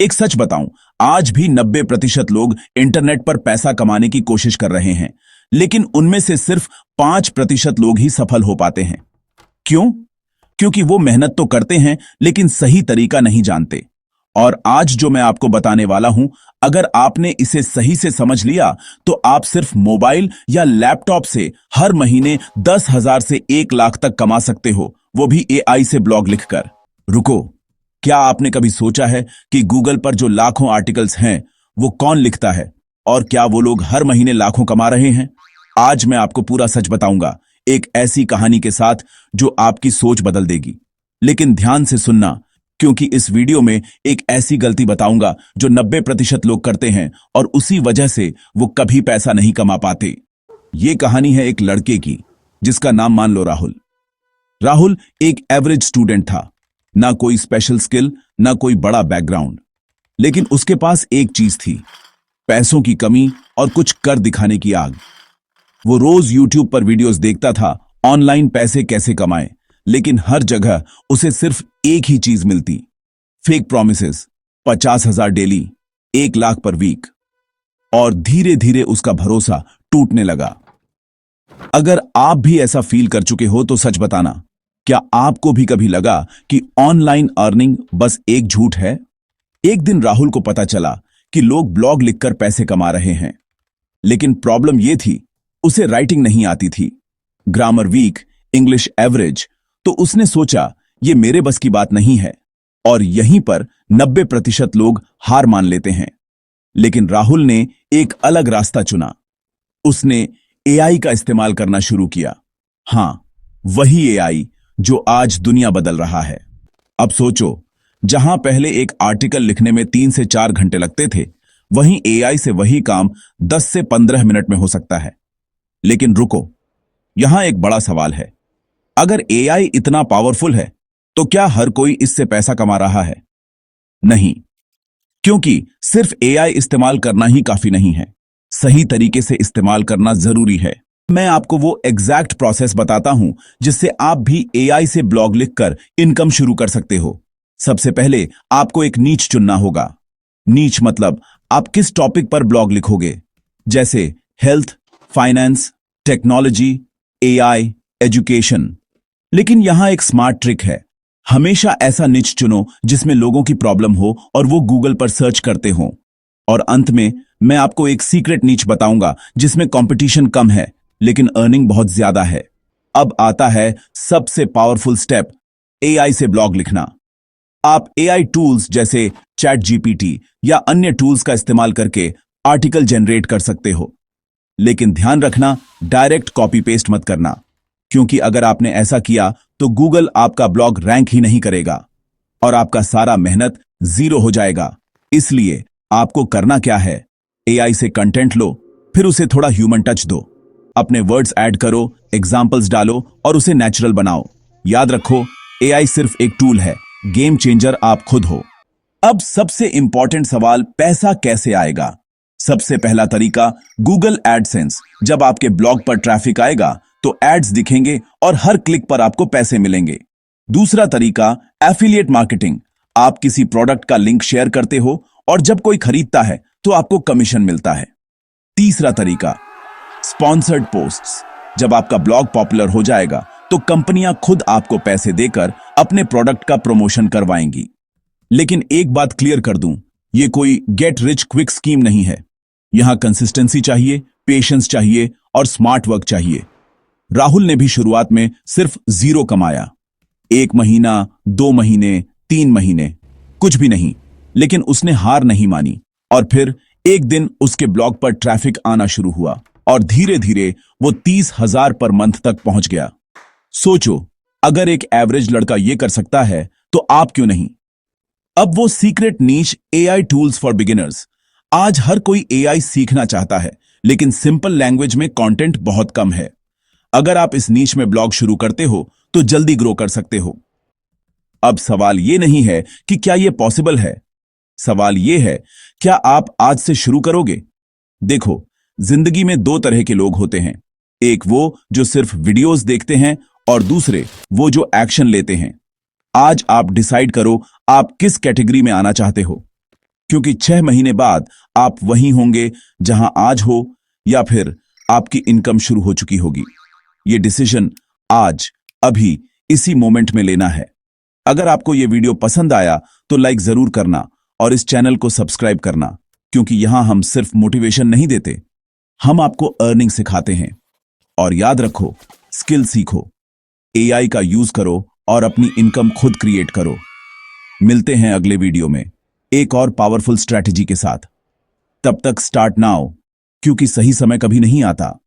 एक सच बताऊं, आज भी 90% लोग इंटरनेट पर पैसा कमाने की कोशिश कर रहे हैं, लेकिन उनमें से सिर्फ 5% लोग ही सफल हो पाते हैं। क्यों? क्योंकि वो मेहनत तो करते हैं, लेकिन सही तरीका नहीं जानते। और आज जो मैं आपको बताने वाला हूं, अगर आपने इसे सही से समझ लिया, तो आप सिर्फ मोबाइल या लैपटॉप से हर महीने 10,000 से 1 लाख तक कमा सकते हो, वो भी एआई से ब्लॉग लिखकर। रुको, क्या आपने कभी सोचा है कि गूगल पर जो लाखों आर्टिकल्स हैं, वो कौन लिखता है और क्या वो लोग हर महीने लाखों कमा रहे हैं? आज मैं आपको पूरा सच बताऊंगा, एक ऐसी कहानी के साथ जो आपकी सोच बदल देगी। लेकिन ध्यान से सुनना, क्योंकि इस वीडियो में एक ऐसी गलती बताऊंगा जो 90% लोग करते हैं और उसी वजह से वो कभी पैसा नहीं कमा पाते। ये कहानी है एक लड़के की, जिसका नाम मान लो राहुल। राहुल एक एवरेज स्टूडेंट था, ना कोई स्पेशल स्किल, ना कोई बड़ा बैकग्राउंड, लेकिन उसके पास एक चीज थी, पैसों की कमी और कुछ कर दिखाने की आग। वो रोज यूट्यूब पर वीडियोस देखता था, ऑनलाइन पैसे कैसे कमाएं, लेकिन हर जगह उसे सिर्फ एक ही चीज मिलती, फेक प्रॉमिसेस, 50,000 डेली, 1 लाख पर वीक। और धीरे धीरे उसका भरोसा टूटने लगा। अगर आप भी ऐसा फील कर चुके हो तो सच बताना, क्या आपको भी कभी लगा कि ऑनलाइन अर्निंग बस एक झूठ है? एक दिन राहुल को पता चला कि लोग ब्लॉग लिखकर पैसे कमा रहे हैं, लेकिन प्रॉब्लम यह थी, उसे राइटिंग नहीं आती थी, ग्रामर वीक, इंग्लिश एवरेज। तो उसने सोचा, ये मेरे बस की बात नहीं है, और यहीं पर 90% लोग हार मान लेते हैं। लेकिन राहुल ने एक अलग रास्ता चुना। उसने एआई का इस्तेमाल करना शुरू किया। हां, वही एआई जो आज दुनिया बदल रहा है। अब सोचो, जहां पहले एक आर्टिकल लिखने में 3 से 4 घंटे लगते थे, वहीं एआई से वही काम 10 से 15 मिनट में हो सकता है। लेकिन रुको, यहां एक बड़ा सवाल है। अगर एआई इतना पावरफुल है, तो क्या हर कोई इससे पैसा कमा रहा है? नहीं, क्योंकि सिर्फ एआई इस्तेमाल करना ही काफी नहीं है, सही तरीके से इस्तेमाल करना जरूरी है। मैं आपको वो एग्जैक्ट प्रोसेस बताता हूं, जिससे आप भी एआई से ब्लॉग लिखकर इनकम शुरू कर सकते हो। सबसे पहले आपको एक नीच चुनना होगा। नीच मतलब आप किस टॉपिक पर ब्लॉग लिखोगे, जैसे health, finance, technology, AI, education. लेकिन यहां एक स्मार्ट ट्रिक है, हमेशा ऐसा निच चुनो जिसमें लोगों की प्रॉब्लम हो और वो गूगल पर सर्च करते हो। और अंत में मैं आपको एक सीक्रेट नीच बताऊंगा जिसमें कंपटीशन कम है, लेकिन अर्निंग बहुत ज्यादा है। अब आता है सबसे पावरफुल स्टेप, एआई से ब्लॉग लिखना। आप एआई टूल्स जैसे चैट जीपीटी या अन्य टूल्स का इस्तेमाल करके आर्टिकल जनरेट कर सकते हो। लेकिन ध्यान रखना, डायरेक्ट कॉपी पेस्ट मत करना, क्योंकि अगर आपने ऐसा किया तो गूगल आपका ब्लॉग रैंक ही नहीं करेगा और आपका सारा मेहनत जीरो हो जाएगा। इसलिए आपको करना क्या है, एआई से कंटेंट लो, फिर उसे थोड़ा ह्यूमन टच दो, अपने वर्ड्स ऐड करो, एग्जाम्पल्स डालो और उसे नेचुरल बनाओ। याद रखो, एआई सिर्फ एक टूल है, गेम चेंजर आप खुद हो। अब सबसे इंपॉर्टेंट सवाल, पैसा कैसे आएगा? सबसे पहला तरीका, गूगल एडसेंस। जब आपके ब्लॉग पर ट्रैफिक आएगा तो एड्स दिखेंगे और हर क्लिक पर आपको पैसे मिलेंगे। दूसरा तरीका, एफिलिएट मार्केटिंग। आप किसी प्रोडक्ट का लिंक शेयर करते हो और जब कोई खरीदता है तो आपको कमीशन मिलता है। तीसरा तरीका, स्पॉन्सर्ड पोस्ट्स। जब आपका ब्लॉग पॉपुलर हो जाएगा तो कंपनियां खुद आपको पैसे देकर अपने प्रोडक्ट का प्रमोशन करवाएंगी। लेकिन एक बात क्लियर कर दूं, ये कोई गेट रिच क्विक स्कीम नहीं है। यहां कंसिस्टेंसी चाहिए, पेशेंस चाहिए और स्मार्ट वर्क चाहिए। राहुल ने भी शुरुआत में सिर्फ 0 कमाया, 1 महीना, 2 महीने, 3 महीने, कुछ भी नहीं। लेकिन उसने हार नहीं मानी और फिर एक दिन उसके ब्लॉग पर ट्रैफिक आना शुरू हुआ और धीरे धीरे वो 30,000 पर मंथ तक पहुंच गया। सोचो, अगर एक एवरेज लड़का ये कर सकता है तो आप क्यों नहीं? अब वो secret niche, AI tools for beginners. आज हर कोई एआई सीखना चाहता है, लेकिन सिंपल लैंग्वेज में कंटेंट बहुत कम है। अगर आप इस नीश में ब्लॉग शुरू करते हो तो जल्दी ग्रो कर सकते हो। अब सवाल यह नहीं है कि क्या यह पॉसिबल है, सवाल यह है, क्या आप आज से शुरू करोगे? देखो, जिंदगी में 2 तरह के लोग होते हैं, एक वो जो सिर्फ वीडियोस देखते हैं और दूसरे वो जो एक्शन लेते हैं। आज आप डिसाइड करो, आप किस कैटेगरी में आना चाहते हो। क्योंकि 6 महीने बाद आप वहीं होंगे जहां आज हो, या फिर आपकी इनकम शुरू हो चुकी होगी। ये डिसीजन आज, अभी, इसी मोमेंट में लेना है। अगर आपको ये वीडियो पसंद आया तो लाइक जरूर करना और इस चैनल को सब्सक्राइब करना, क्योंकि यहां हम सिर्फ मोटिवेशन नहीं देते, हम आपको अर्निंग सिखाते हैं। और याद रखो, स्किल सीखो, एआई का यूज करो और अपनी इनकम खुद क्रिएट करो। मिलते हैं अगले वीडियो में एक और पावरफुल स्ट्रैटेजी के साथ। तब तक स्टार्ट नाउ, क्योंकि सही समय कभी नहीं आता।